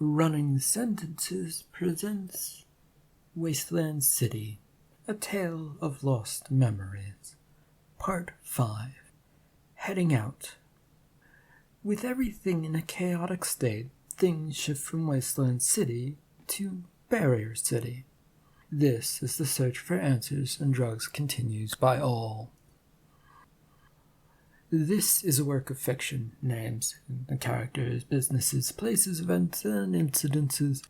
Running Sentences presents Wasteland City, A Tale of Lost Memories, Part 5, Heading Out. With everything in a chaotic state, things shift from Wasteland City to Barrier City. This is the search for answers and drugs continues by all. This is a work of fiction. Names, the characters, businesses, places, events, and incidences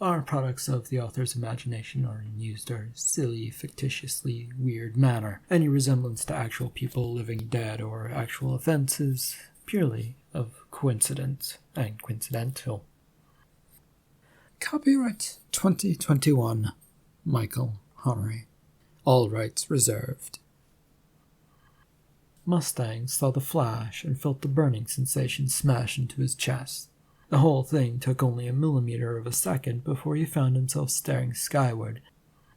are products of the author's imagination or in used or silly, fictitiously weird manner. Any resemblance to actual people, living, dead, or actual events is purely of coincidence and coincidental. Copyright 2021, Michael Honnery. All rights reserved. Mustang saw the flash and felt the burning sensation smash into his chest. The whole thing took only a millimeter of a second before he found himself staring skyward.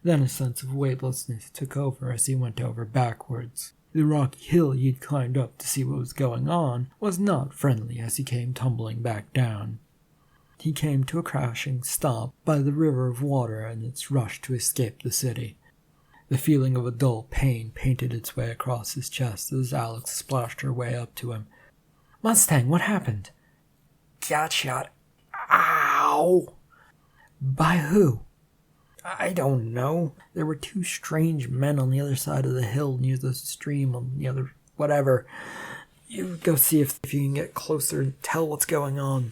Then a sense of weightlessness took over as he went over backwards. The rocky hill he'd climbed up to see what was going on was not friendly as he came tumbling back down. He came to a crashing stop by the river of water and its rush to escape the city. The feeling of a dull pain painted its way across his chest as Alex splashed her way up to him. "Mustang, what happened?" "Got shot." Ow! "By who?" "I don't know. There were two strange men on the other side of the hill near the stream on the other... whatever. You go see if you can get closer and tell what's going on."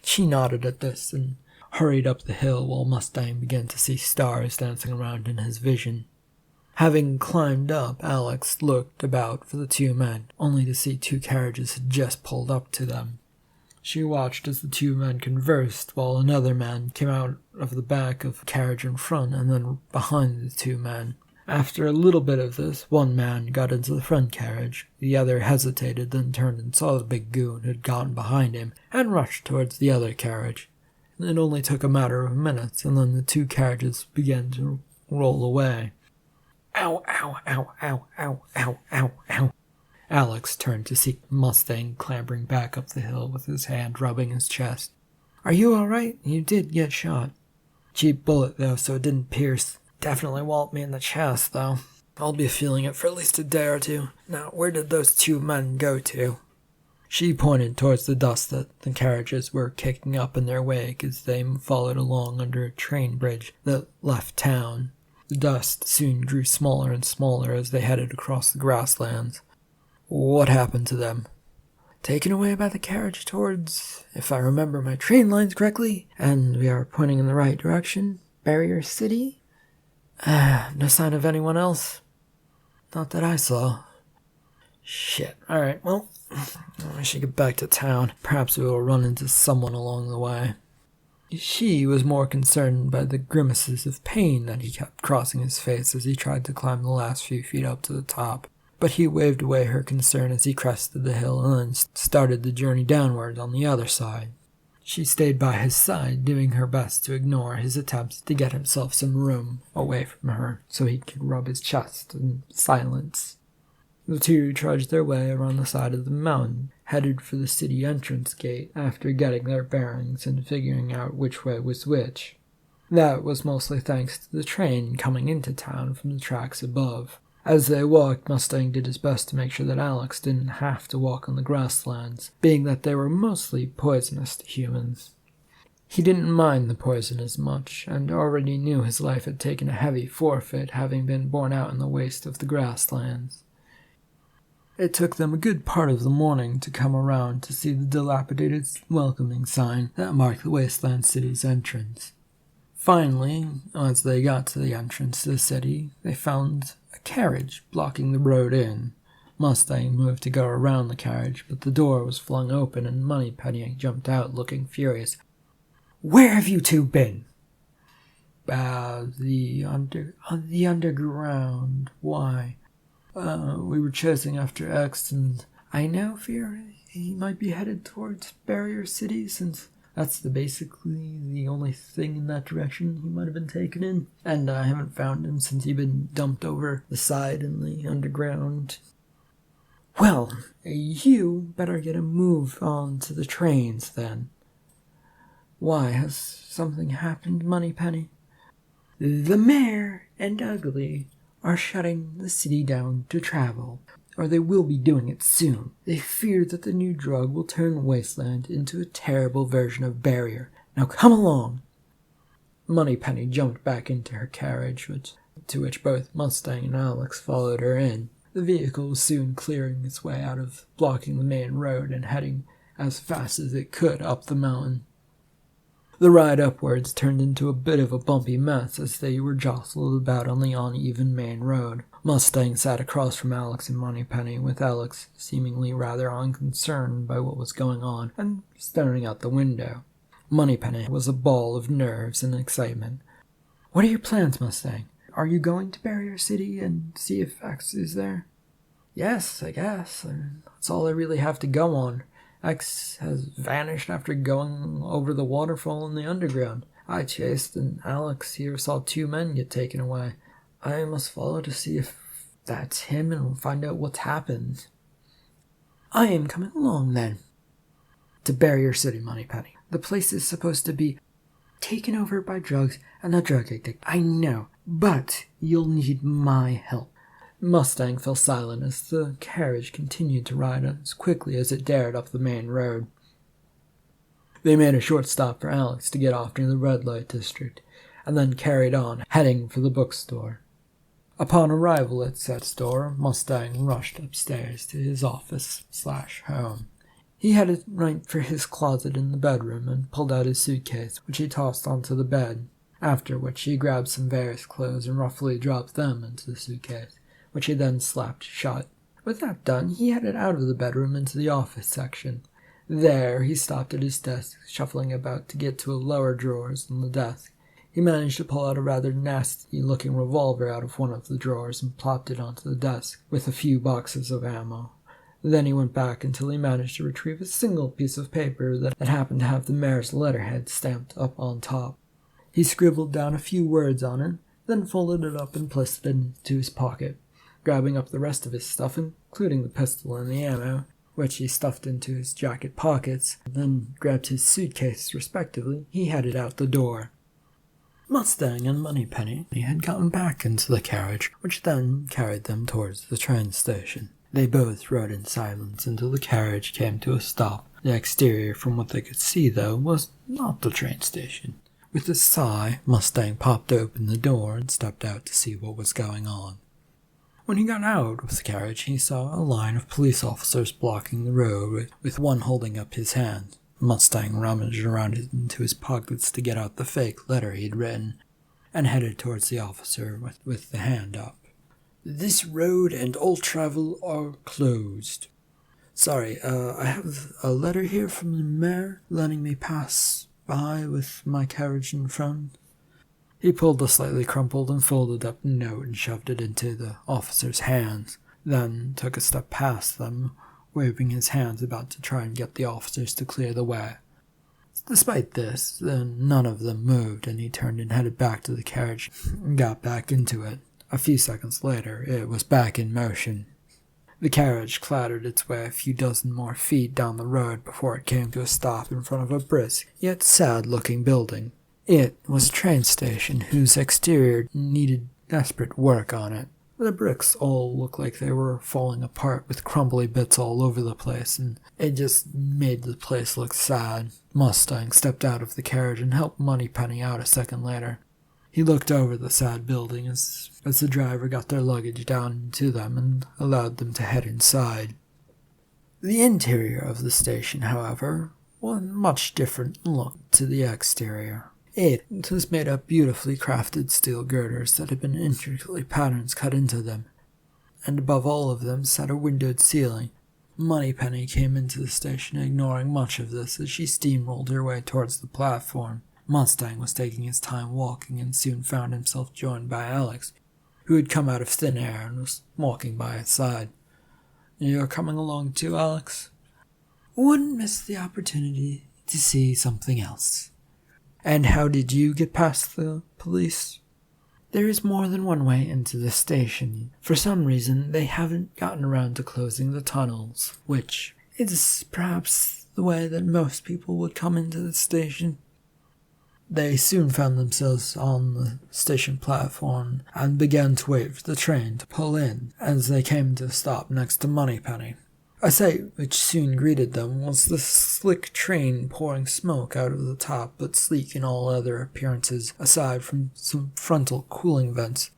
She nodded at this and hurried up the hill while Mustang began to see stars dancing around in his vision. Having climbed up, Alex looked about for the two men, only to see two carriages had just pulled up to them. She watched as the two men conversed while another man came out of the back of the carriage in front and then behind the two men. After a little bit of this, one man got into the front carriage. The other hesitated, then turned and saw the big goon had gotten behind him and rushed towards the other carriage. It only took a matter of minutes, and then the two carriages began to roll away. Ow, ow, ow, ow, ow, ow, ow, ow. Alex turned to see Mustang clambering back up the hill with his hand rubbing his chest. "Are you all right? You did get shot." "Cheap bullet, though, so it didn't pierce. Definitely walloped me in the chest, though. I'll be feeling it for at least a day or two. Now, where did those two men go to?" She pointed towards the dust that the carriages were kicking up in their wake as they followed along under a train bridge that left town. The dust soon grew smaller and smaller as they headed across the grasslands. "What happened to them?" "Taken away by the carriage towards, if I remember my train lines correctly, and we are pointing in the right direction, Barrier City. No sign of anyone else. Not that I saw." "Shit. Alright, well, I should get back to town. Perhaps we will run into someone along the way." She was more concerned by the grimaces of pain that he kept crossing his face as he tried to climb the last few feet up to the top. But he waved away her concern as he crested the hill and then started the journey downward on the other side. She stayed by his side, doing her best to ignore his attempts to get himself some room away from her so he could rub his chest in silence. The two trudged their way around the side of the mountain, headed for the city entrance gate after getting their bearings and figuring out which way was which. That was mostly thanks to the train coming into town from the tracks above. As they walked, Mustang did his best to make sure that Alex didn't have to walk on the grasslands, being that they were mostly poisonous to humans. He didn't mind the poison as much, and already knew his life had taken a heavy forfeit having been born out in the waste of the grasslands. It took them a good part of the morning to come around to see the dilapidated welcoming sign that marked the Wasteland City's entrance. Finally, as they got to the entrance to the city, they found a carriage blocking the road in. Mustang moved to go around the carriage, but the door was flung open and Moneypenny jumped out looking furious. "Where have you two been?" The underground. Why?" We were chasing after X, and I now fear he might be headed towards Barrier City, since that's basically the only thing in that direction he might have been taken in. And I haven't found him since he'd been dumped over the side in the underground. Well, you better get a move on to the trains then. Why, has something happened, Moneypenny? The mayor and Ugly are shutting the city down to travel, or they will be doing it soon. They fear that the new drug will turn Wasteland into a terrible version of Barrier. Now come along! Moneypenny jumped back into her carriage, to which both Mustang and Alex followed her in. The vehicle was soon clearing its way out of blocking the main road and heading as fast as it could up the mountain. The ride upwards turned into a bit of a bumpy mess as they were jostled about on the uneven main road. Mustang sat across from Alex and Moneypenny, with Alex seemingly rather unconcerned by what was going on and staring out the window. Moneypenny was a ball of nerves and excitement. What are your plans, Mustang? Are you going to Barrier City and see if X is there? Yes, I guess. That's all I really have to go on. X has vanished after going over the waterfall in the underground. I chased, and Alex here saw 2 men get taken away. I must follow to see if that's him and find out what's happened. I am coming along, then. To Barrier City, Moneypenny. The place is supposed to be taken over by drugs and a drug addict. I know, but you'll need my help. Mustang fell silent as the carriage continued to ride as quickly as it dared up the main road. They made a short stop for Alex to get off near the red light district, and then carried on, heading for the bookstore. Upon arrival at said store, Mustang rushed upstairs to his office/home. He headed right for his closet in the bedroom and pulled out his suitcase, which he tossed onto the bed, after which he grabbed some various clothes and roughly dropped them into the suitcase, which he then slapped shut. With that done, he headed out of the bedroom into the office section. There, he stopped at his desk, shuffling about to get to a lower drawers in the desk. He managed to pull out a rather nasty-looking revolver out of one of the drawers and plopped it onto the desk, with a few boxes of ammo. Then he went back until he managed to retrieve a single piece of paper that happened to have the mayor's letterhead stamped up on top. He scribbled down a few words on it, then folded it up and placed it into his pocket. Grabbing up the rest of his stuff, including the pistol and the ammo, which he stuffed into his jacket pockets, and then grabbed his suitcase, respectively, he headed out the door. Mustang and Moneypenny had gotten back into the carriage, which then carried them towards the train station. They both rode in silence until the carriage came to a stop. The exterior, from what they could see, though, was not the train station. With a sigh, Mustang popped open the door and stepped out to see what was going on. When he got out of the carriage, he saw a line of police officers blocking the road, with one holding up his hand. Mustang rummaged around into his pockets to get out the fake letter he'd written, and headed towards the officer with the hand up. "This road and all travel are closed. Sorry, I have a letter here from the mayor letting me pass by with my carriage in front." He pulled the slightly crumpled and folded up note and shoved it into the officer's hands, then took a step past them, waving his hands about to try and get the officers to clear the way. Despite this, none of them moved, and he turned and headed back to the carriage and got back into it. A few seconds later, it was back in motion. The carriage clattered its way a few dozen more feet down the road before it came to a stop in front of a brisk, yet sad-looking building. It was a train station whose exterior needed desperate work on it. The bricks all looked like they were falling apart with crumbly bits all over the place, and it just made the place look sad. Mustang stepped out of the carriage and helped Moneypenny out a second later. He looked over the sad building as the driver got their luggage down to them and allowed them to head inside. The interior of the station, however, was much different in look to the exterior. It was made of beautifully crafted steel girders that had been intricately patterns cut into them, and above all of them sat a windowed ceiling. Moneypenny came into the station ignoring much of this as she steamrolled her way towards the platform. Mustang was taking his time walking and soon found himself joined by Alex, who had come out of thin air and was walking by his side. "You're coming along too, Alex?" "Wouldn't miss the opportunity to see something else." "And how did you get past the police?" "There is more than one way into the station. For some reason, they haven't gotten around to closing the tunnels, which is perhaps the way that most people would come into the station." They soon found themselves on the station platform and began to wait for the train to pull in as they came to a stop next to Moneypenny. A sight which soon greeted them was the slick train pouring smoke out of the top, but sleek in all other appearances aside from some frontal cooling vents.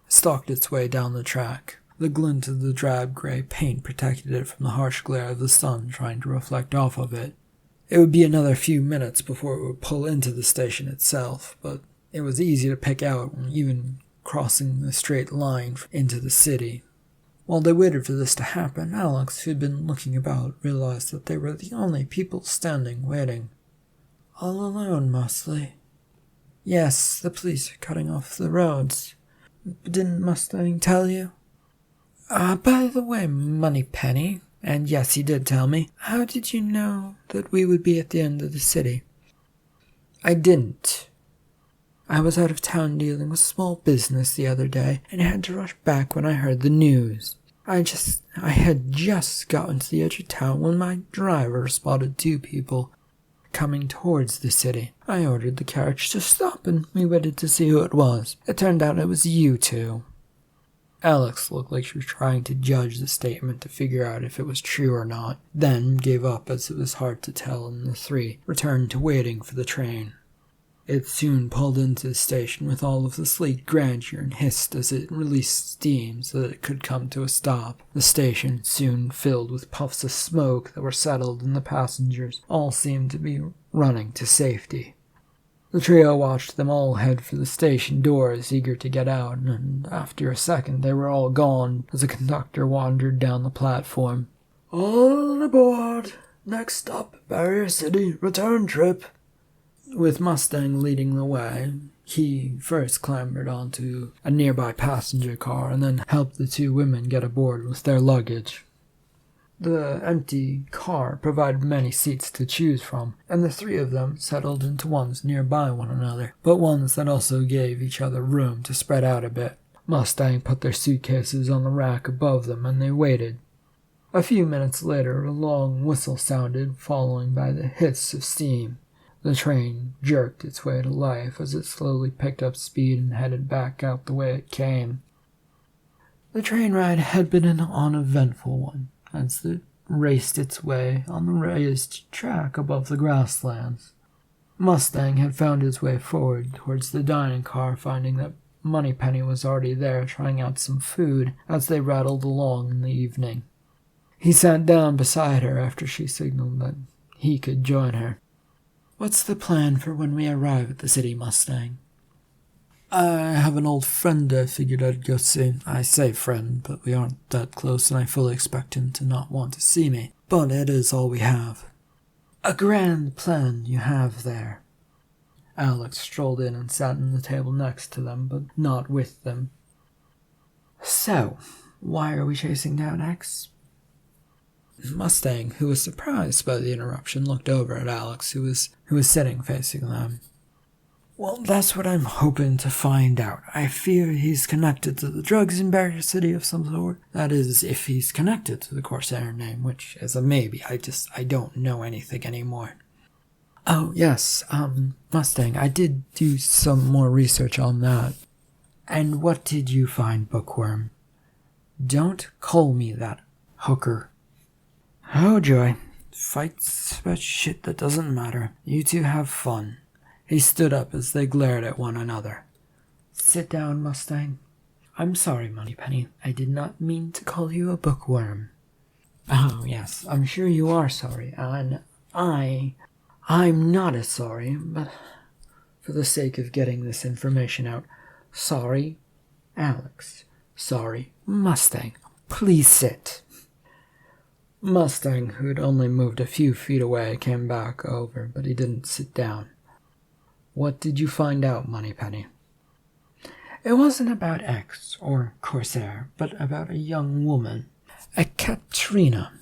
It stalked its way down the track. The glint of the drab grey paint protected it from the harsh glare of the sun trying to reflect off of it. It would be another few minutes before it would pull into the station itself, but it was easy to pick out even crossing the straight line into the city. While they waited for this to happen, Alex, who had been looking about, realized that they were the only people standing waiting. All alone, mostly. Yes, the police are cutting off the roads. Didn't Mustang tell you? By the way, Moneypenny, and yes, he did tell me, how did you know that we would be at the end of the city? I didn't. I was out of town dealing with small business the other day, and had to rush back when I heard the news. I had just gotten to the edge of town when my driver spotted two people coming towards the city. I ordered the carriage to stop, and we waited to see who it was. It turned out it was you two. Alex looked like she was trying to judge the statement to figure out if it was true or not, then gave up as it was hard to tell, and the three returned to waiting for the train. It soon pulled into the station with all of the sleek grandeur and hissed as it released steam so that it could come to a stop. The station soon filled with puffs of smoke that were settled, and the passengers all seemed to be running to safety. The trio watched them all head for the station doors, eager to get out, and after a second they were all gone as the conductor wandered down the platform. All aboard! Next stop, Barrier City, return trip. With Mustang leading the way, he first clambered onto a nearby passenger car and then helped the two women get aboard with their luggage. The empty car provided many seats to choose from, and the three of them settled into ones nearby one another, but ones that also gave each other room to spread out a bit. Mustang put their suitcases on the rack above them, and they waited. A few minutes later, a long whistle sounded, followed by the hiss of steam. The train jerked its way to life as it slowly picked up speed and headed back out the way it came. The train ride had been an uneventful one, as it raced its way on the raised track above the grasslands. Mustang had found his way forward towards the dining car, finding that Moneypenny was already there trying out some food as they rattled along in the evening. He sat down beside her after she signaled that he could join her. What's the plan for when we arrive at the city, Mustang? I have an old friend I figured I'd go see. I say friend, but we aren't that close, and I fully expect him to not want to see me. But it is all we have. A grand plan you have there. Alex strolled in and sat at the table next to them, but not with them. So, why are we chasing down X? Mustang, who was surprised by the interruption, looked over at Alex, who was sitting facing them. Well, that's what I'm hoping to find out. I fear he's connected to the drugs in Barrier City of some sort. That is, if he's connected to the Corsair name, which is a maybe. I don't know anything anymore. Oh, yes, Mustang, I did do some more research on that. And what did you find, Bookworm? Don't call me that, hooker. Oh, joy. Fights about shit that doesn't matter. You two have fun. He stood up as they glared at one another. Sit down, Mustang. I'm sorry, Moneypenny. I did not mean to call you a bookworm. Oh, yes, I'm sure you are sorry, and I'm not as sorry, but for the sake of getting this information out, sorry, Alex. Sorry, Mustang. Please sit. Mustang, who had only moved a few feet away, came back over, but he didn't sit down. What did you find out, Moneypenny? It wasn't about X or Corsair, but about a young woman, a Katrina,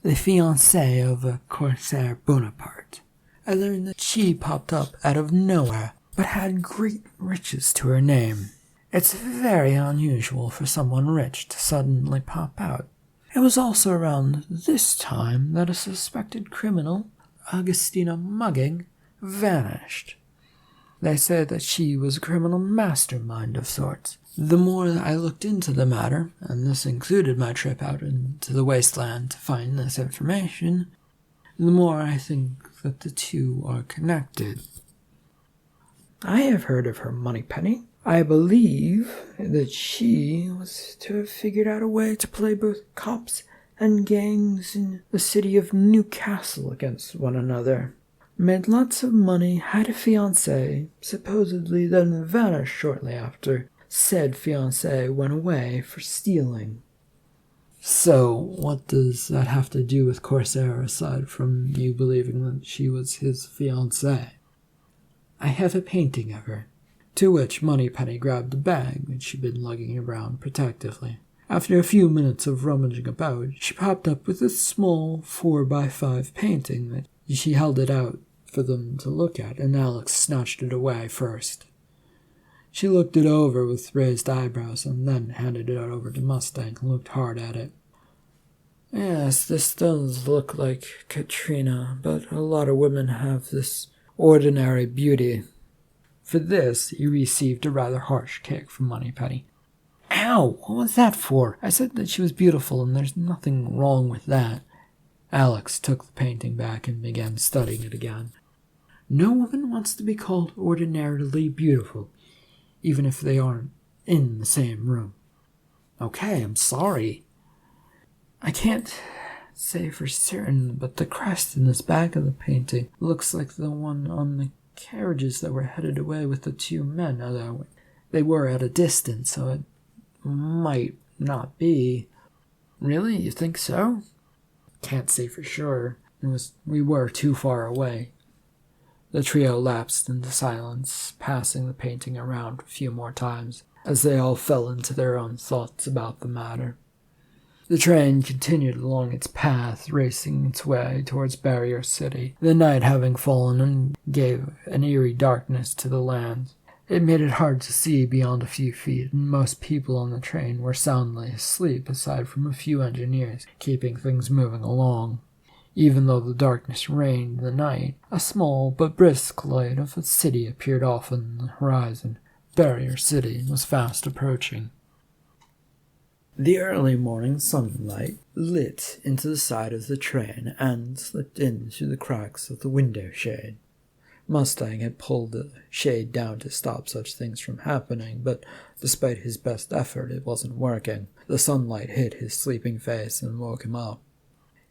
the fiancée of a Corsair Bonaparte. I learned that she popped up out of nowhere, but had great riches to her name. It's very unusual for someone rich to suddenly pop out. It was also around this time that a suspected criminal, Augustina Mugging, vanished. They said that she was a criminal mastermind of sorts. The more that I looked into the matter, and this included my trip out into the Wasteland to find this information, the more I think that the two are connected. I have heard of her, Moneypenny. I believe that she was to have figured out a way to play both cops and gangs in the city of Newcastle against one another. Made lots of money, had a fiancé, supposedly then vanished shortly after said fiancé went away for stealing. So, what does that have to do with Corsair aside from you believing that she was his fiancée? I have a painting of her. To which Moneypenny grabbed a bag that she'd been lugging around protectively. After a few minutes of rummaging about, she popped up with a small 4x5 painting that she held it out for them to look at, and Alex snatched it away first. She looked it over with raised eyebrows and then handed it over to Mustang and looked hard at it. Yes, this does look like Katrina, but a lot of women have this ordinary beauty. For this, he received a rather harsh kick from Moneypenny. Ow! What was that for? I said that she was beautiful, and there's nothing wrong with that. Alex took the painting back and began studying it again. No woman wants to be called ordinarily beautiful, even if they aren't in the same room. Okay, I'm sorry. I can't say for certain, but the crest in this back of the painting looks like the one on the carriages that were headed away with the two men, although they were at a distance, so it might not be. Really? You think so? Can't say for sure. We were too far away. The trio lapsed into silence, passing the painting around a few more times, as they all fell into their own thoughts about the matter. The train continued along its path, racing its way towards Barrier City, the night having fallen and gave an eerie darkness to the land. It made it hard to see beyond a few feet, and most people on the train were soundly asleep aside from a few engineers keeping things moving along. Even though the darkness reigned in the night, a small but brisk light of a city appeared off on the horizon. Barrier City was fast approaching. The early morning sunlight lit into the side of the train and slipped in through the cracks of the window shade. Mustang had pulled the shade down to stop such things from happening, but despite his best effort, it wasn't working. The sunlight hit his sleeping face and woke him up.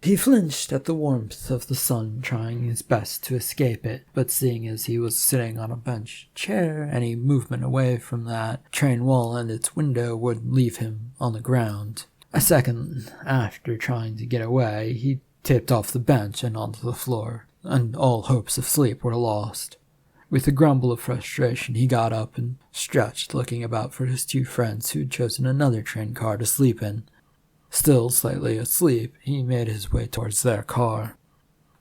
He flinched at the warmth of the sun, trying his best to escape it, but seeing as he was sitting on a bench chair, any movement away from that train wall and its window would leave him on the ground. A second after trying to get away, he tipped off the bench and onto the floor, and all hopes of sleep were lost. With a grumble of frustration, he got up and stretched, looking about for his two friends who had chosen another train car to sleep in. Still slightly asleep, he made his way towards their car.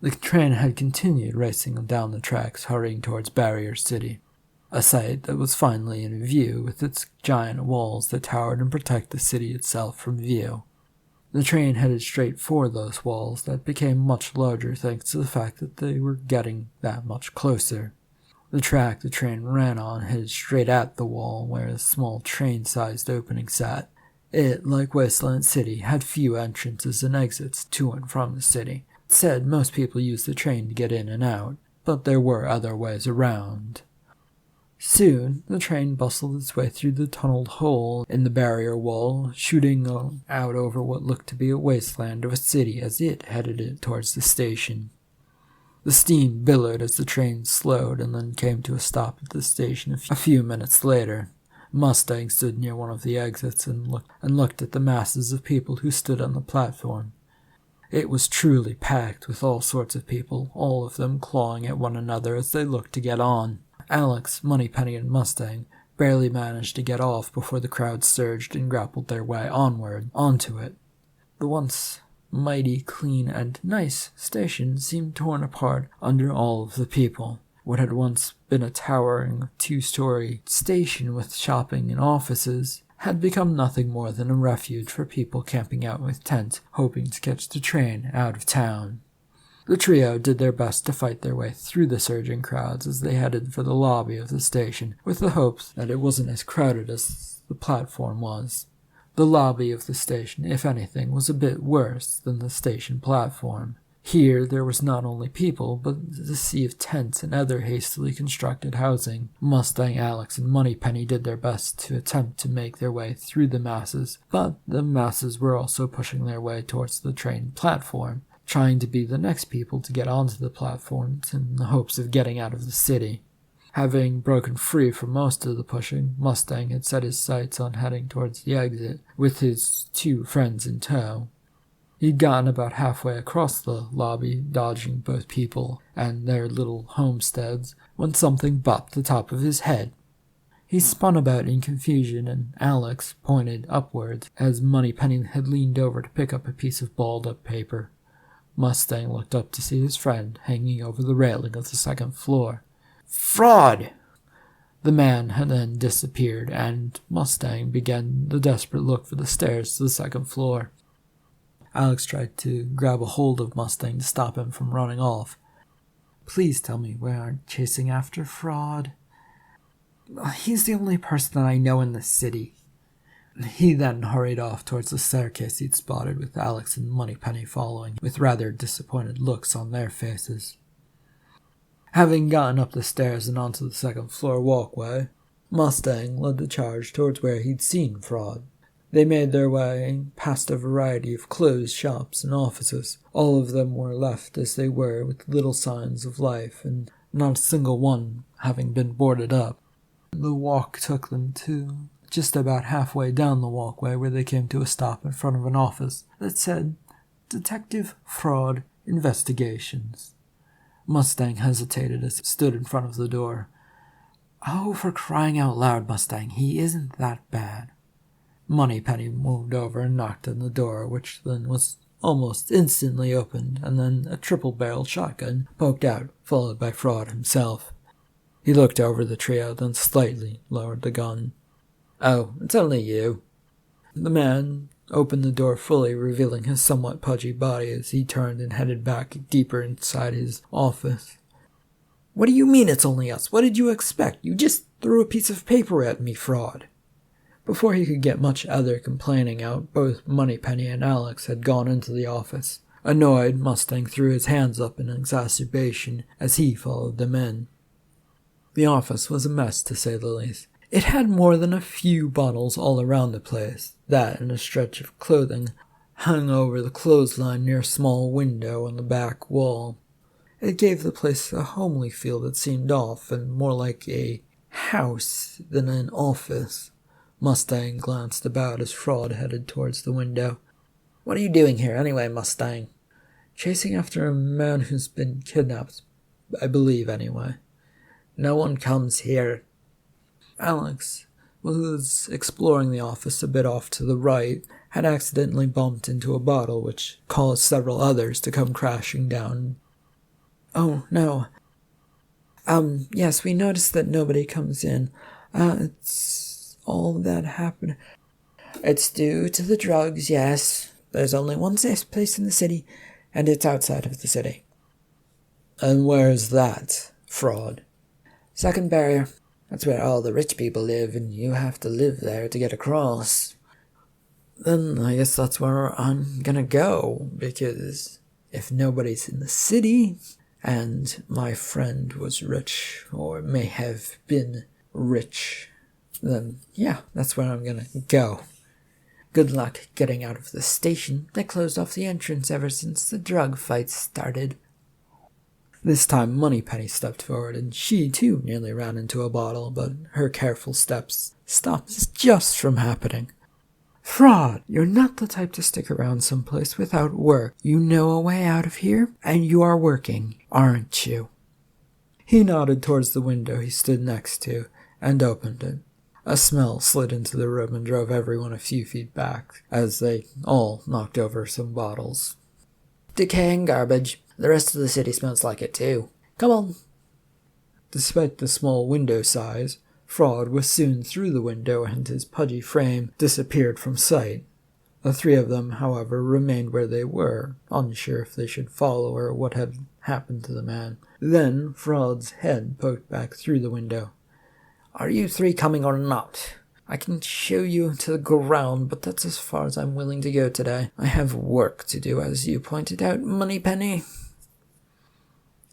The train had continued racing down the tracks, hurrying towards Barrier City, a sight that was finally in view with its giant walls that towered and protect the city itself from view. The train headed straight for those walls that became much larger thanks to the fact that they were getting that much closer. The track the train ran on headed straight at the wall where a small train-sized opening sat. It, like Wasteland City, had few entrances and exits to and from the city. It said most people used the train to get in and out, but there were other ways around. Soon, the train bustled its way through the tunneled hole in the barrier wall, shooting out over what looked to be a wasteland of a city as it headed it towards the station. The steam billowed as the train slowed and then came to a stop at the station a few minutes later. Mustang stood near one of the exits and looked at the masses of people who stood on the platform. It was truly packed with all sorts of people, all of them clawing at one another as they looked to get on. Alex, Moneypenny, and Mustang barely managed to get off before the crowd surged and grappled their way onward, onto it. The once mighty, clean, and nice station seemed torn apart under all of the people. What had once been a towering two-story station with shopping and offices had become nothing more than a refuge for people camping out with tents, hoping to catch the train out of town. The trio did their best to fight their way through the surging crowds as they headed for the lobby of the station, with the hopes that it wasn't as crowded as the platform was. The lobby of the station, if anything, was a bit worse than the station platform. Here there was not only people, but the sea of tents and other hastily constructed housing. Mustang, Alex, and Moneypenny did their best to attempt to make their way through the masses, but the masses were also pushing their way towards the train platform, trying to be the next people to get onto the platforms in the hopes of getting out of the city. Having broken free from most of the pushing, Mustang had set his sights on heading towards the exit, with his two friends in tow. He'd gotten about halfway across the lobby, dodging both people and their little homesteads, when something bopped the top of his head. He spun about in confusion, and Alex pointed upwards as Moneypenny had leaned over to pick up a piece of balled-up paper. Mustang looked up to see his friend hanging over the railing of the second floor. "Fraud!" The man had then disappeared, and Mustang began the desperate look for the stairs to the second floor. Alex tried to grab a hold of Mustang to stop him from running off. "Please tell me we aren't chasing after Fraud. He's the only person that I know in the city." He then hurried off towards the staircase he'd spotted, with Alex and Moneypenny following, with rather disappointed looks on their faces. Having gotten up the stairs and onto the second-floor walkway, Mustang led the charge towards where he'd seen Fraud. They made their way past a variety of closed shops and offices. All of them were left as they were, with little signs of life, and not a single one having been boarded up. The walk took them to just about halfway down the walkway, where they came to a stop in front of an office that said, "Detective Fraud Investigations." Mustang hesitated as he stood in front of the door. "Oh, for crying out loud, Mustang, he isn't that bad." Moneypenny moved over and knocked on the door, which then was almost instantly opened, and then a triple-barreled shotgun poked out, followed by Fraud himself. He looked over the trio, then slightly lowered the gun. "Oh, it's only you." The man opened the door fully, revealing his somewhat pudgy body as he turned and headed back deeper inside his office. "What do you mean it's only us? What did you expect? You just threw a piece of paper at me, Fraud." Before he could get much other complaining out, both Moneypenny and Alex had gone into the office. Annoyed, Mustang threw his hands up in exacerbation as he followed them in. The office was a mess, to say the least. It had more than a few bottles all around the place. That and a stretch of clothing hung over the clothesline near a small window on the back wall. It gave the place a homely feel that seemed off and more like a house than an office. Mustang glanced about as Fraud headed towards the window. "What are you doing here anyway, Mustang?" "Chasing after a man who's been kidnapped, I believe anyway." "No one comes here." Alex was exploring the office a bit off to the right, had accidentally bumped into a bottle, which caused several others to come crashing down. "Oh, no. Yes, we noticed that nobody comes in. It's all that happened. It's due to the drugs, yes. There's only one safe place in the city, and it's outside of the city." "And where's that, Fraud?" "Second barrier. That's where all the rich people live, and you have to live there to get across." "Then I guess that's where I'm gonna go, because if nobody's in the city, and my friend was rich, or may have been rich, then yeah, that's where I'm gonna go. Good luck getting out of the station. They closed off the entrance ever since the drug fight started." This time Moneypenny stepped forward, and she too nearly ran into a bottle, but her careful steps stopped this just from happening. "Fraud, you're not the type to stick around someplace without work. You know a way out of here, and you are working, aren't you?" He nodded towards the window he stood next to, and opened it. A smell slid into the room and drove everyone a few feet back, as they all knocked over some bottles. "Decaying garbage. The rest of the city smells like it too. Come on." Despite the small window size, Fraud was soon through the window, and his pudgy frame disappeared from sight. The three of them, however, remained where they were, unsure if they should follow or what had happened to the man. Then Fraud's head poked back through the window. "Are you three coming or not? I can show you to the ground, but that's as far as I'm willing to go today. I have work to do, as you pointed out, Moneypenny."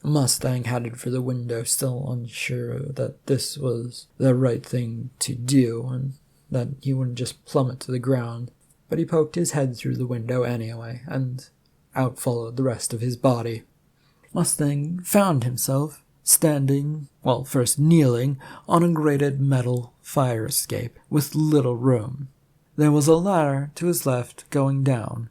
Mustang headed for the window, still unsure that this was the right thing to do and that he wouldn't just plummet to the ground. But he poked his head through the window anyway, and out followed the rest of his body. Mustang found himself standing, well, first kneeling, on a grated metal fire escape with little room. There was a ladder to his left going down,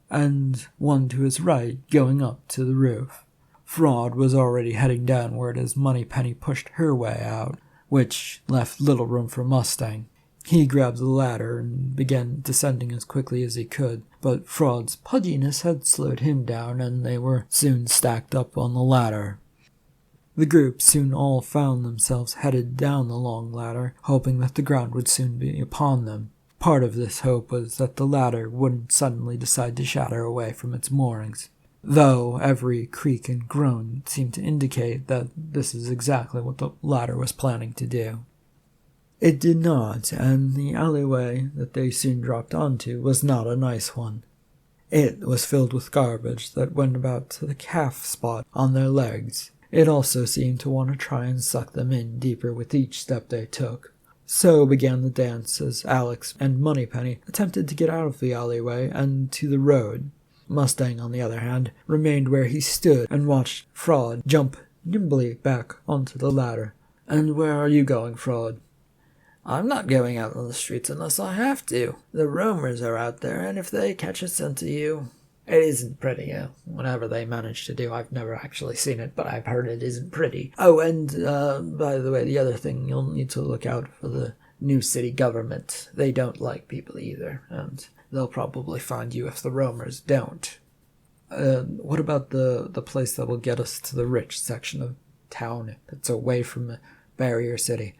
and one to his right going up to the roof. Fraud was already heading downward as Moneypenny pushed her way out, which left little room for Mustang. He grabbed the ladder and began descending as quickly as he could, but Fraud's pudginess had slowed him down, and they were soon stacked up on the ladder. The group soon all found themselves headed down the long ladder, hoping that the ground would soon be upon them. Part of this hope was that the ladder wouldn't suddenly decide to shatter away from its moorings, though every creak and groan seemed to indicate that this is exactly what the ladder was planning to do. It did not, and the alleyway that they soon dropped onto was not a nice one. It was filled with garbage that went about to the calf spot on their legs. It also seemed to want to try and suck them in deeper with each step they took. So began the dance as Alex and Moneypenny attempted to get out of the alleyway and to the road. Mustang, on the other hand, remained where he stood and watched Fraud jump nimbly back onto the ladder. "And where are you going, Fraud?" "I'm not going out on the streets unless I have to. The roamers are out there, and if they catch a scent of you, it isn't pretty. Whatever they manage to do, I've never actually seen it, but I've heard it isn't pretty. Oh, and by the way, the other thing, you'll need to look out for the new city government. They don't like people either, and they'll probably find you if the roamers don't." What about the place that will get us to the rich section of town that's away from the barrier city?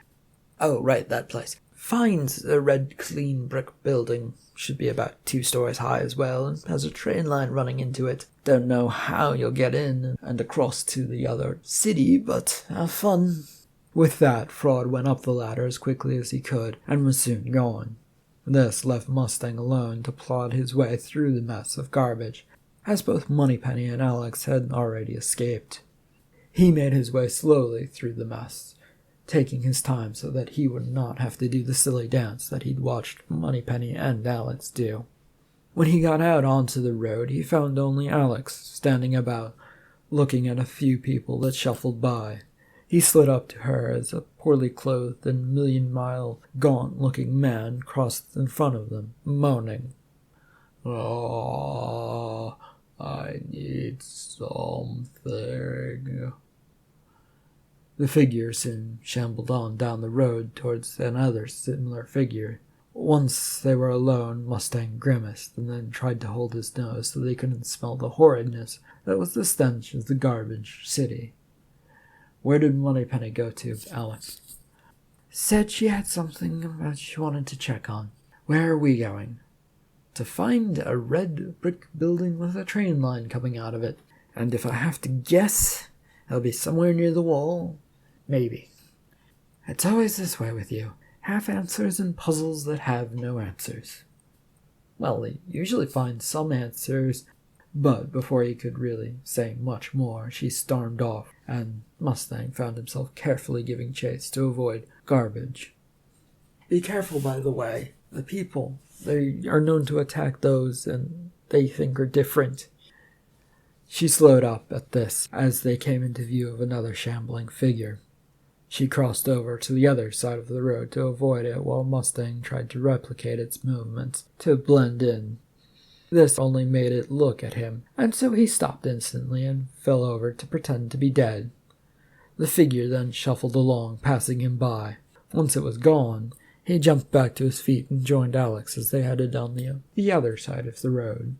"Oh, right, that place. Find a red, clean brick building. Should be about 2 stories high as well, and has a train line running into it. Don't know how you'll get in and across to the other city, but have fun." With that, Fraud went up the ladder as quickly as he could, and was soon gone. This left Mustang alone to plod his way through the mess of garbage, as both Moneypenny and Alex had already escaped. He made his way slowly through the mess, taking his time so that he would not have to do the silly dance that he'd watched Moneypenny and Alex do. When he got out onto the road, he found only Alex standing about, looking at a few people that shuffled by. He slid up to her as a poorly clothed and million-mile, gaunt-looking man crossed in front of them, moaning. "Oh, I need something." The figure soon shambled on down the road towards another similar figure. Once they were alone, Mustang grimaced and then tried to hold his nose so they couldn't smell the horridness that was the stench of the garbage city. "Where did Moneypenny go to, Alex?" "Said she had something that she wanted to check on." "Where are we going?" "To find a red brick building with a train line coming out of it. And if I have to guess, it'll be somewhere near the wall. Maybe." "It's always this way with you. Half answers and puzzles that have no answers." "Well, they usually find some answers." But before he could really say much more, she stormed off, and Mustang found himself carefully giving chase to avoid garbage. "Be careful, by the way. The people, they are known to attack those and they think are different." She slowed up at this as they came into view of another shambling figure. She crossed over to the other side of the road to avoid it while Mustang tried to replicate its movements to blend in. This only made it look at him, and so he stopped instantly and fell over to pretend to be dead. The figure then shuffled along, passing him by. Once it was gone, he jumped back to his feet and joined Alex as they headed down the other side of the road.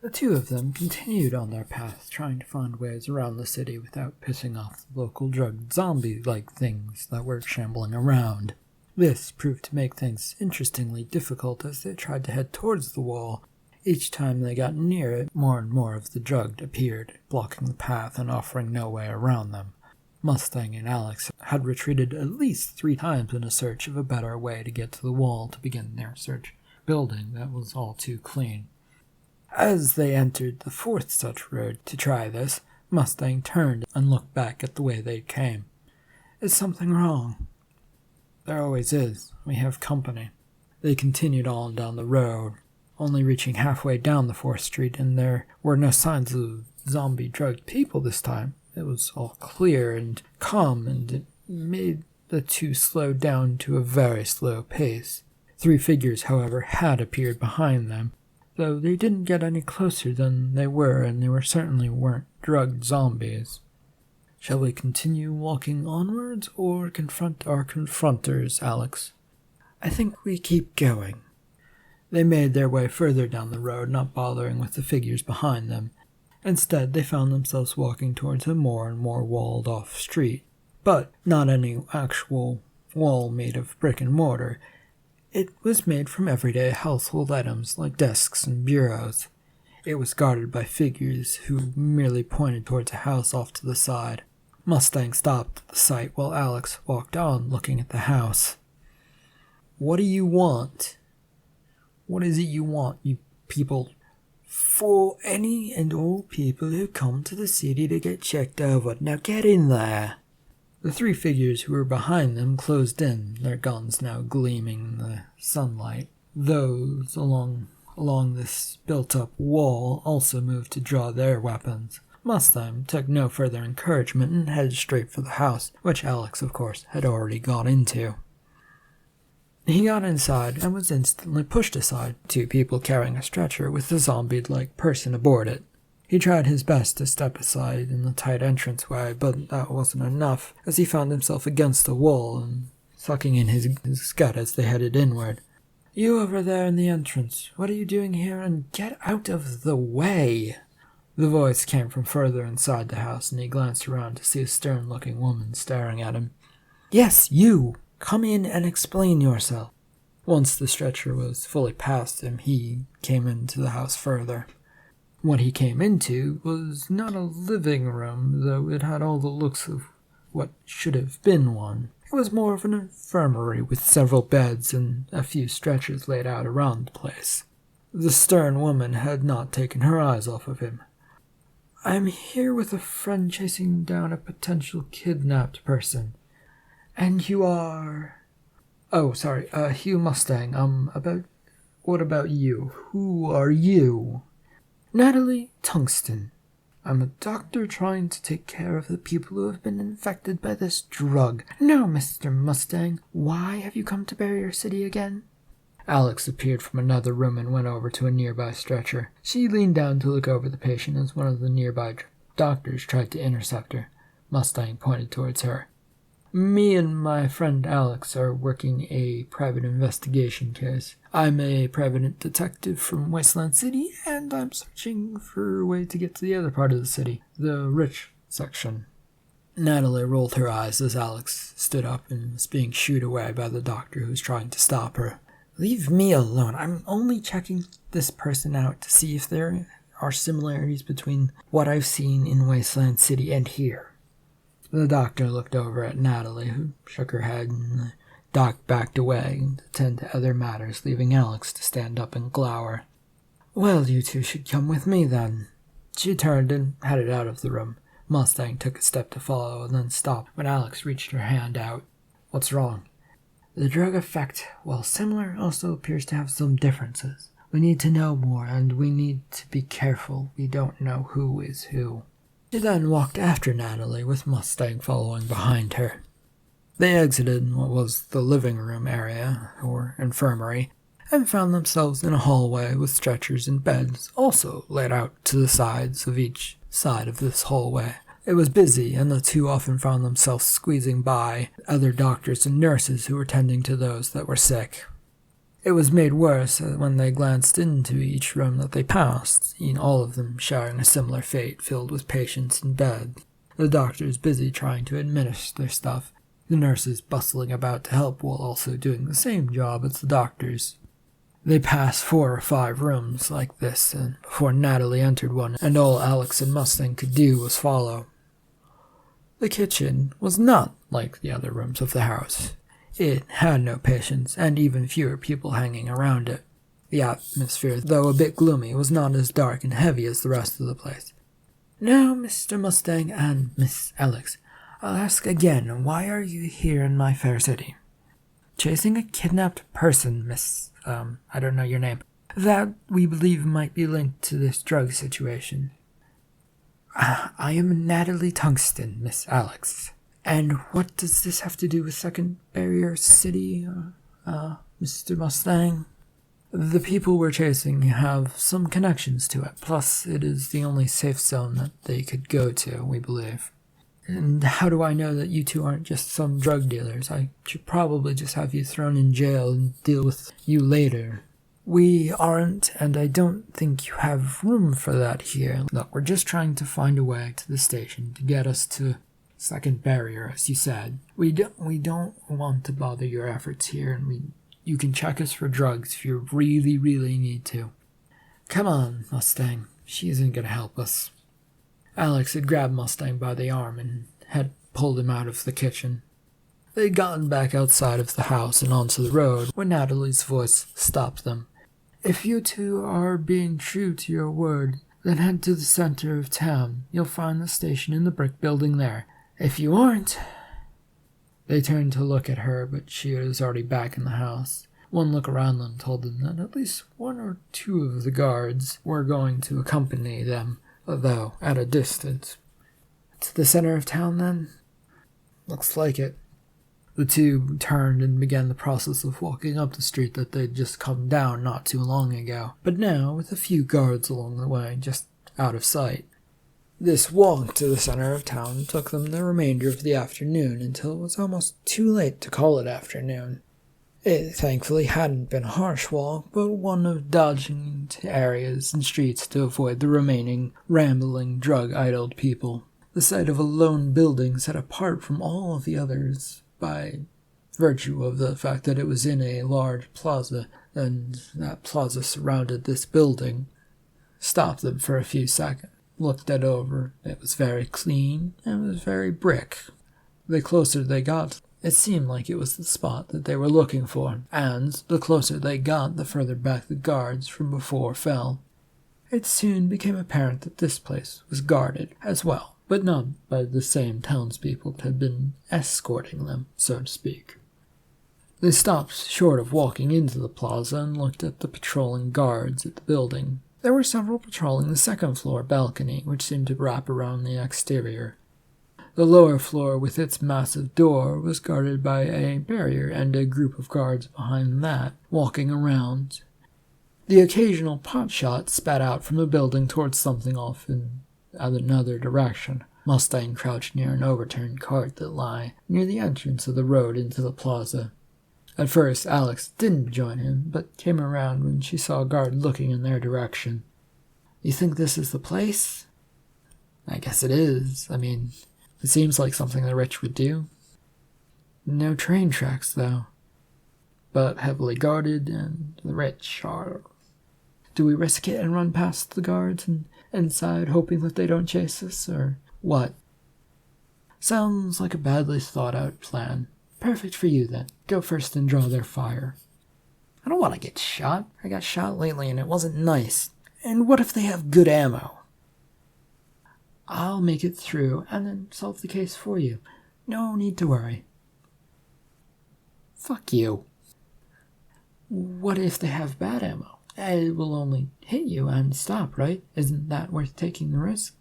The two of them continued on their path, trying to find ways around the city without pissing off the local drug zombie-like things that were shambling around. This proved to make things interestingly difficult as they tried to head towards the wall. Each time they got near it, more and more of the drug appeared, blocking the path and offering no way around them. Mustang and Alex had retreated at least 3 times in a search of a better way to get to the wall to begin their search, building that was all too clean. As they entered the 4th such road to try this, Mustang turned and looked back at the way they came. "Is something wrong?" "There always is. We have company." They continued on down the road, only reaching halfway down the 4th Street, and there were no signs of zombie-drugged people this time. It was all clear and calm, and it made the two slow down to a very slow pace. 3 figures, however, had appeared behind them, though they didn't get any closer than they were, and they certainly weren't drugged zombies. "Shall we continue walking onwards, or confront our confronters, Alex?" "I think we keep going." They made their way further down the road, not bothering with the figures behind them. Instead, they found themselves walking towards a more and more walled-off street, but not any actual wall made of brick and mortar. It was made from everyday household items like desks and bureaus. It was guarded by figures who merely pointed towards a house off to the side. Mustang stopped at the sight while Alex walked on, looking at the house. "What do you want?" "What is it you want, you people?" "For any and all people who come to the city to get checked over. Now get in there." The 3 figures who were behind them closed in, their guns now gleaming in the sunlight. Those along this built-up wall also moved to draw their weapons. Mustang took no further encouragement and headed straight for the house, which Alex, of course, had already got into. He got inside and was instantly pushed aside, 2 people carrying a stretcher with a zombie-like person aboard it. He tried his best to step aside in the tight entranceway, but that wasn't enough, as he found himself against a wall and sucking in his gut as they headed inward. "You over there in the entrance, what are you doing here? And get out of the way!" The voice came from further inside the house, and he glanced around to see a stern-looking woman staring at him. "Yes, you! Come in and explain yourself." Once the stretcher was fully past him, he came into the house further. What he came into was not a living room, though it had all the looks of what should have been one. It was more of an infirmary with several beds and a few stretchers laid out around the place. The stern woman had not taken her eyes off of him. "I'm here with a friend chasing down a potential kidnapped person. And you are—" "Oh, sorry, Hugh Mustang. What about you? Who are you?" "Natalie Tungsten. I'm a doctor trying to take care of the people who have been infected by this drug. Now, Mr. Mustang, why have you come to Barrier City again?" Alex appeared from another room and went over to a nearby stretcher. She leaned down to look over the patient as one of the nearby doctors tried to intercept her. Mustang pointed towards her. "Me and my friend Alex are working a private investigation case. I'm a private detective from Wasteland City, and I'm searching for a way to get to the other part of the city, the rich section." Natalie rolled her eyes as Alex stood up and was being shooed away by the doctor who was trying to stop her. "Leave me alone. I'm only checking this person out to see if there are similarities between what I've seen in Wasteland City and here." The doctor looked over at Natalie, who shook her head, and the doc backed away and attended to other matters, leaving Alex to stand up and glower. "Well, you two should come with me, then." She turned and headed out of the room. Mustang took a step to follow and then stopped when Alex reached her hand out. "What's wrong?" "The drug effect, while similar, also appears to have some differences. We need to know more, and we need to be careful. We don't know who is who." She then walked after Natalie, with Mustang following behind her. They exited what was the living room area, or infirmary, and found themselves in a hallway with stretchers and beds also laid out to the sides of each side of this hallway. It was busy, and the two often found themselves squeezing by other doctors and nurses who were tending to those that were sick. It was made worse when they glanced into each room that they passed, all of them sharing a similar fate, filled with patients and beds. The doctors busy trying to administer stuff, the nurses bustling about to help while also doing the same job as the doctors. They passed 4 or 5 rooms like this and before Natalie entered one, and all Alex and Mustang could do was follow. The kitchen was not like the other rooms of the house. It had no patients and even fewer people hanging around it. The atmosphere, though a bit gloomy, was not as dark and heavy as the rest of the place. "Now, Mr. Mustang and Miss Alex, I'll ask again, why are you here in my fair city?" "Chasing a kidnapped person, Miss, I don't know your name, that we believe might be linked to this drug situation." "I am Natalie Tungsten, Miss Alex. And what does this have to do with Second Barrier City, Mr. Mustang?" "The people we're chasing have some connections to it, plus it is the only safe zone that they could go to, we believe." "And how do I know that you two aren't just some drug dealers? I should probably just have you thrown in jail and deal with you later." "We aren't, and I don't think you have room for that here. Look, we're just trying to find a way to the station to get us to Second Barrier, as you said. We don't want to bother your efforts here, and you can check us for drugs if you really, really need to." "Come on, Mustang. She isn't going to help us." Alex had grabbed Mustang by the arm and had pulled him out of the kitchen. They'd gotten back outside of the house and onto the road when Natalie's voice stopped them. "If you two are being true to your word, then head to the center of town. You'll find the station in the brick building there. If you aren't—" They turned to look at her, but she was already back in the house. One look around them told them that at least 1 or 2 of the guards were going to accompany them, though at a distance. "To the center of town, then?" "Looks like it." The two turned and began the process of walking up the street that they'd just come down not too long ago, but now with a few guards along the way, just out of sight. This walk to the center of town took them the remainder of the afternoon until it was almost too late to call it afternoon. It thankfully hadn't been a harsh walk, but one of dodging into areas and streets to avoid the remaining rambling, drug-idled people. The sight of a lone building set apart from all of the others by virtue of the fact that it was in a large plaza, and that plaza surrounded this building, stopped them for a few seconds. Looked it over. It was very clean, and it was very brick. The closer they got, it seemed like it was the spot that they were looking for, and the closer they got, the further back the guards from before fell. It soon became apparent that this place was guarded as well, but not by the same townspeople that had been escorting them, so to speak. They stopped short of walking into the plaza and looked at the patrolling guards at the building. There were several patrolling the second-floor balcony, which seemed to wrap around the exterior. The lower floor, with its massive door, was guarded by a barrier and a group of guards behind that, walking around. The occasional pot shot spat out from the building towards something off in another direction. Mustang crouched near an overturned cart that lay near the entrance of the road into the plaza. At first, Alex didn't join him, but came around when she saw a guard looking in their direction. "You think this is the place?" "I guess it is. I mean, it seems like something the rich would do." "No train tracks, though." "But heavily guarded, and the rich are—" "Do we risk it and run past the guards and inside, hoping that they don't chase us, or what?" "Sounds like a badly thought-out plan. Perfect for you, then. Go first and draw their fire." "I don't want to get shot. I got shot lately and it wasn't nice. And what if they have good ammo?" "I'll make it through and then solve the case for you. No need to worry." "Fuck you." "What if they have bad ammo? It will only hit you and stop, right? Isn't that worth taking the risk?"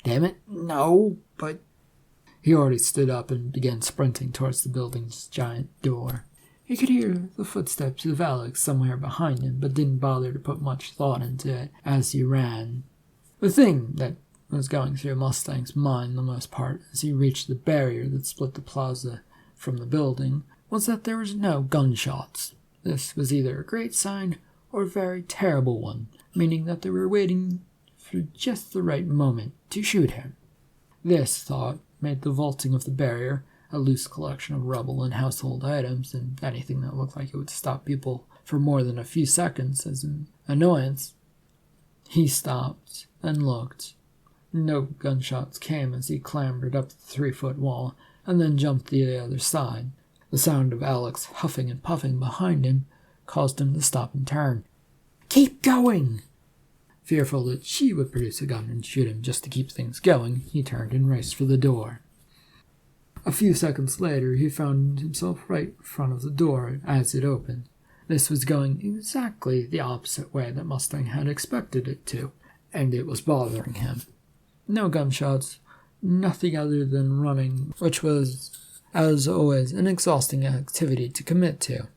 "Damn it, no, but—" He already stood up and began sprinting towards the building's giant door. He could hear the footsteps of Alex somewhere behind him, but didn't bother to put much thought into it as he ran. The thing that was going through Mustang's mind the most part as he reached the barrier that split the plaza from the building was that there was no gunshots. This was either a great sign or a very terrible one, meaning that they were waiting for just the right moment to shoot him. This thought made the vaulting of the barrier a loose collection of rubble and household items, and anything that looked like it would stop people for more than a few seconds as an annoyance. He stopped and looked. No gunshots came as he clambered up the 3-foot wall and then jumped to the other side. The sound of Alex huffing and puffing behind him caused him to stop and turn. "Keep going!" Fearful that she would produce a gun and shoot him just to keep things going, he turned and raced for the door. A few seconds later, he found himself right in front of the door as it opened. This was going exactly the opposite way that Mustang had expected it to, and it was bothering him. No gunshots, nothing other than running, which was, as always, an exhausting activity to commit to.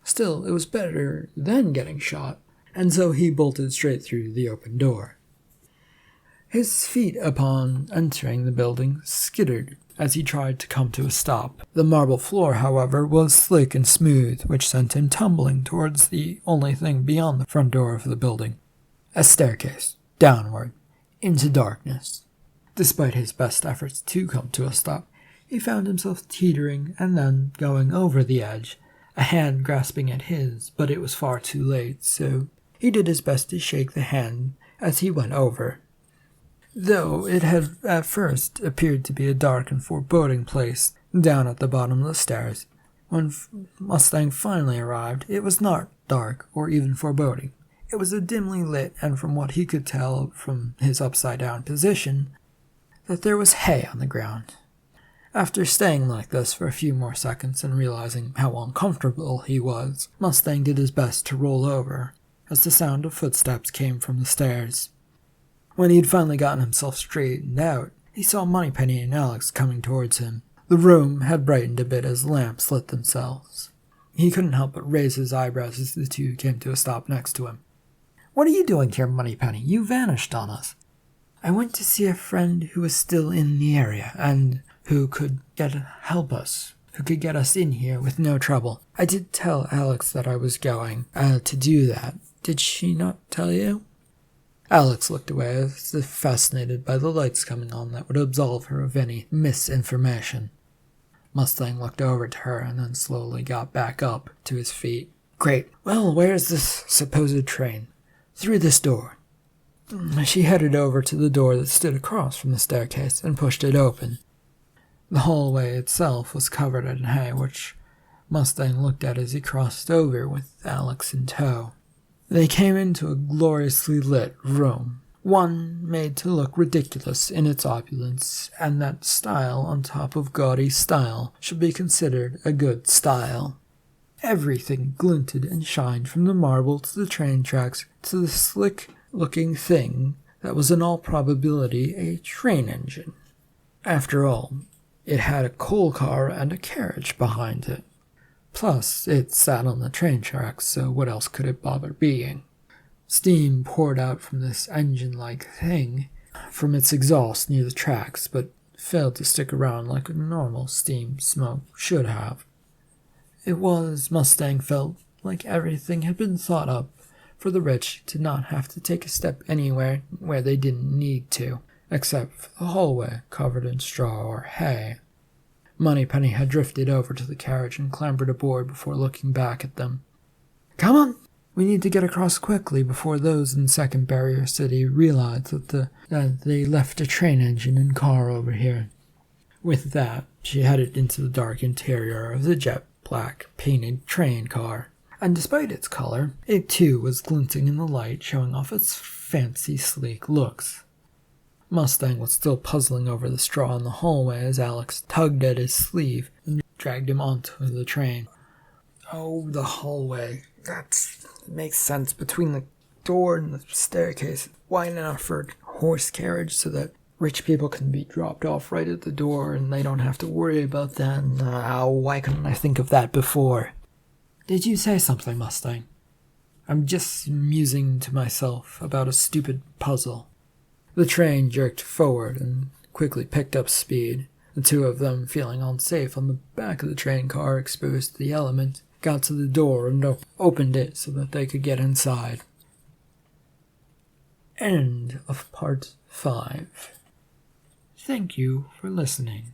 Still, it was better than getting shot, and so he bolted straight through the open door. His feet upon entering the building skittered as he tried to come to a stop. The marble floor, however, was slick and smooth, which sent him tumbling towards the only thing beyond the front door of the building. A staircase, downward, into darkness. Despite his best efforts to come to a stop, he found himself teetering and then going over the edge, a hand grasping at his, but it was far too late, so he did his best to shake the hand as he went over. Though it had at first appeared to be a dark and foreboding place down at the bottom of the stairs, when Mustang finally arrived, it was not dark or even foreboding. It was a dimly lit, and from what he could tell from his upside-down position, that there was hay on the ground. After staying like this for a few more seconds and realizing how uncomfortable he was, Mustang did his best to roll over, as the sound of footsteps came from the stairs. When he had finally gotten himself straightened out, he saw Moneypenny and Alex coming towards him. The room had brightened a bit as lamps lit themselves. He couldn't help but raise his eyebrows as the two came to a stop next to him. "What are you doing here, Moneypenny? You vanished on us." "I went to see a friend who was still in the area, and who could help us, who could get us in here with no trouble. I did tell Alex that I was going to do that. Did she not tell you?" Alex looked away as if fascinated by the lights coming on that would absolve her of any misinformation. Mustang looked over to her and then slowly got back up to his feet. "Great. Well, where's this supposed train?" "Through this door." She headed over to the door that stood across from the staircase and pushed it open. The hallway itself was covered in hay, which Mustang looked at as he crossed over with Alex in tow. They came into a gloriously lit room, one made to look ridiculous in its opulence, and that style on top of gaudy style should be considered a good style. Everything glinted and shined, from the marble to the train tracks to the slick-looking thing that was in all probability a train engine. After all, it had a coal car and a carriage behind it. Plus, it sat on the train tracks, so what else could it bother being? Steam poured out from this engine-like thing from its exhaust near the tracks, but failed to stick around like a normal steam smoke should have. It was, Mustang felt, like everything had been thought up for the rich to not have to take a step anywhere where they didn't need to, except for the hallway covered in straw or hay. Moneypenny had drifted over to the carriage and clambered aboard before looking back at them. "Come on! We need to get across quickly before those in Second Barrier City realize that they left a train engine and car over here." With that, she headed into the dark interior of the jet-black painted train car, and despite its color, it too was glinting in the light, showing off its fancy, sleek looks. Mustang was still puzzling over the straw in the hallway as Alex tugged at his sleeve and dragged him onto the train. "Oh, the hallway. That makes sense. Between the door and the staircase. Why not for a horse carriage so that rich people can be dropped off right at the door and they don't have to worry about that? Why couldn't I think of that before?" "Did you say something, Mustang?" "I'm just musing to myself about a stupid puzzle." The train jerked forward and quickly picked up speed. The two of them, feeling unsafe on the back of the train car exposed to the element, got to the door and opened it so that they could get inside. End of part 5. Thank you for listening.